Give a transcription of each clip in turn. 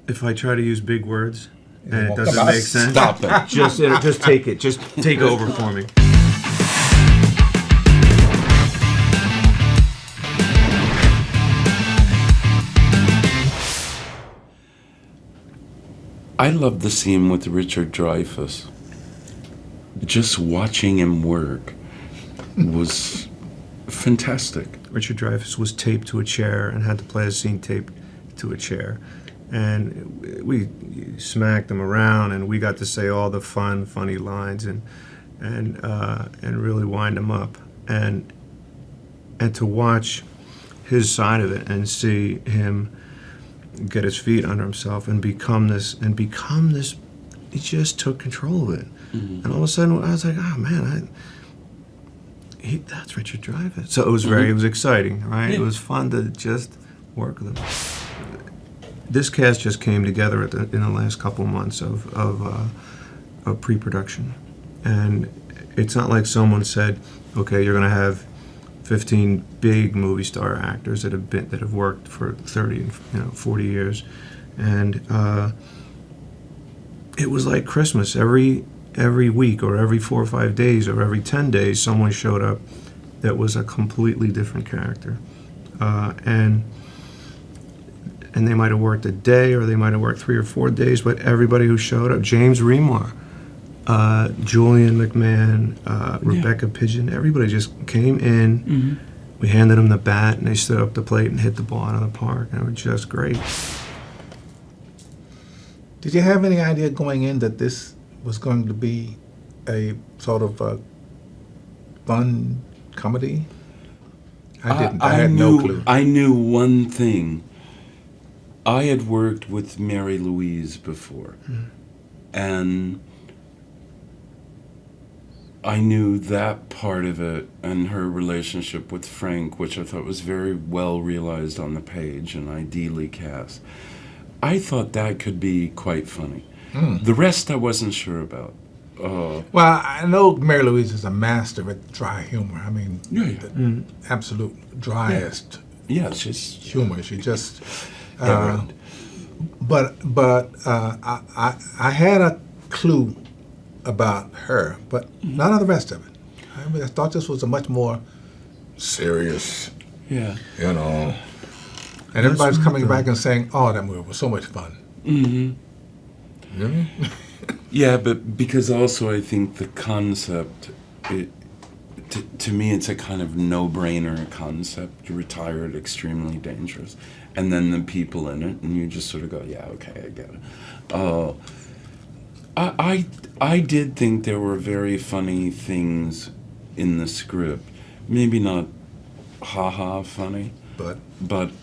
if I try to use big words and it doesn't make sense, Stop it. Just take it. Just take over for me. I love the scene with Richard Dreyfuss. Just watching him work was fantastic. Richard Dreyfuss was taped to a chair and had to play a scene taped to a chair. And we smacked him around, and we got to say all the funny lines and really wind him up. And to watch his side of it and see him get his feet under himself and become this, he just took control of it. Mm-hmm. And all of a sudden, I was like, oh man, that's Richard Dreyfuss. So it was it was exciting, right? Yeah. It was fun to just work with him. This cast just came together in the last couple of months of pre-production, and it's not like someone said, okay, you're going to have 15 big movie star actors that have worked for 30 and 40 years, and it was like Christmas. Every week or every 4 or 5 days or every 10 days, someone showed up that was a completely different character, and they might have worked a day or they might have worked 3 or 4 days, but everybody who showed up, James Remar, Julian McMahon, Rebecca Pidgeon, everybody just came in. Mm-hmm. We handed them the bat, and they stood up the plate and hit the ball out of the park, and it was just great. Did you have any idea going in that this was going to be a sort of a fun comedy? I didn't. I had no clue. I knew one thing. I had worked with Mary Louise before, and I knew that part of it and her relationship with Frank, which I thought was very well realized on the page and ideally cast. I thought that could be quite funny. The rest I wasn't sure about. Well, I know Mary Louise is a master at dry humor. I mean, the absolute driest humor. She just... But I had a clue about her, but none of the rest of it. I thought this was a much more serious, and everybody's coming back and saying, "Oh, that movie was so much fun." Mm-hmm. Really? Yeah, but because also I think the concept, to me, it's a kind of no-brainer concept. Retired, extremely dangerous. And then the people in it, and you just sort of go, yeah, okay, I get it. I did think there were very funny things in the script. Maybe not ha-ha funny, but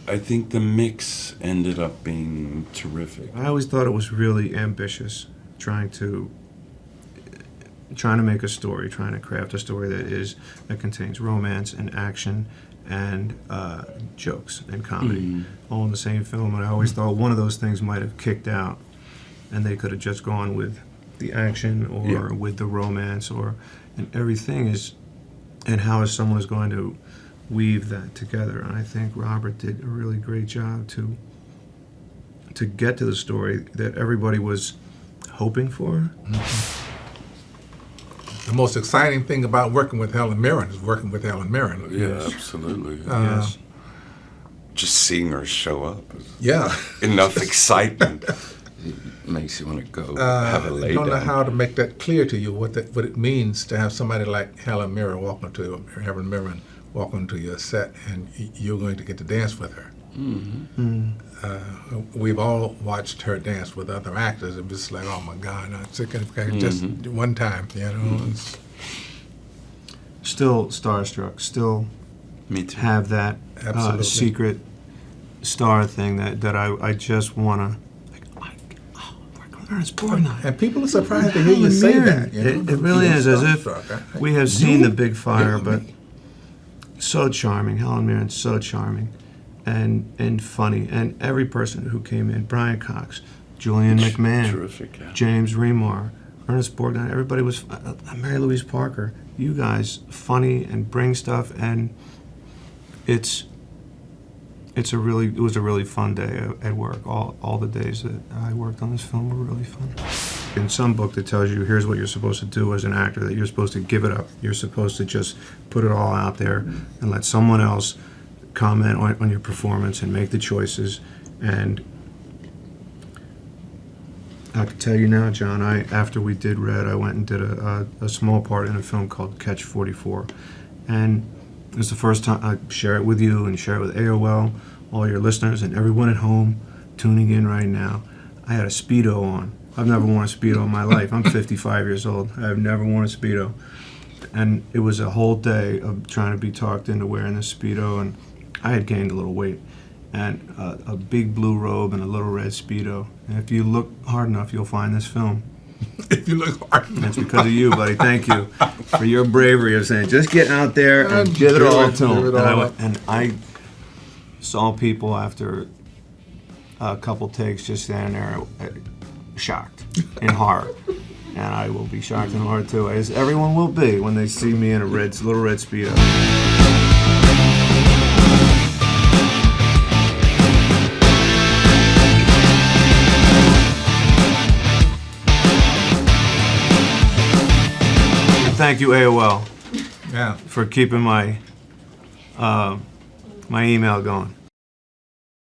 I think the mix ended up being terrific. I always thought it was really ambitious, trying to make a story, trying to craft a story that contains romance and action and jokes and comedy all in the same film. And I always thought one of those things might have kicked out, and they could have just gone with the action or with the romance, and everything is, and how is someone is going to weave that together. And I think Robert did a really great job to get to the story that everybody was hoping for. The most exciting thing about working with Helen Mirren is working with Helen Mirren. Yeah, absolutely. Yes. Just seeing her show up. Yeah. Enough excitement. Makes you want to go have a lay down. I don't know how to make that clear to you, what it means to have somebody like Helen Mirren walk into your set, and you're going to get to dance with her. Mm-hmm. We've all watched her dance with other actors. It was like, oh my God, just one time, Still starstruck. Still Me too. have that secret star thing that I just want to. It's and people are surprised to hear you say that. It really is, as if we have seen The Big Fire, but so charming. Helen Mirren, so charming, and funny. And every person who came in, Brian Cox, Julian McMahon, terrific, James Remar, Ernest Borgnine, everybody was, Mary Louise Parker, you guys, funny and bring stuff, and it's it was a really fun day at work. All the days that I worked on this film were really fun. In some book that tells you here's what you're supposed to do as an actor, that you're supposed to give it up. You're supposed to just put it all out there and let someone else comment on your performance and make the choices. And I can tell you now, John, after we did Red, I went and did a small part in a film called Catch 44. And it was the first time I share it with you and share it with AOL, all your listeners, and everyone at home tuning in right now. I had a Speedo on. I've never worn a Speedo in my life. I'm 55 years old. I've never worn a Speedo. And it was a whole day of trying to be talked into wearing this Speedo, and I had gained a little weight. And a big blue robe and a little red Speedo. And if you look hard enough, you'll find this film. If you look hard enough. It's because of you, buddy. Thank you for your bravery of saying, just get out there and give it all to them. And I saw people after a couple takes just standing there shocked in horror. And I will be shocked in horror too, as everyone will be when they see me in a little red Speedo. Thank you, AOL, Yeah. for keeping my email going.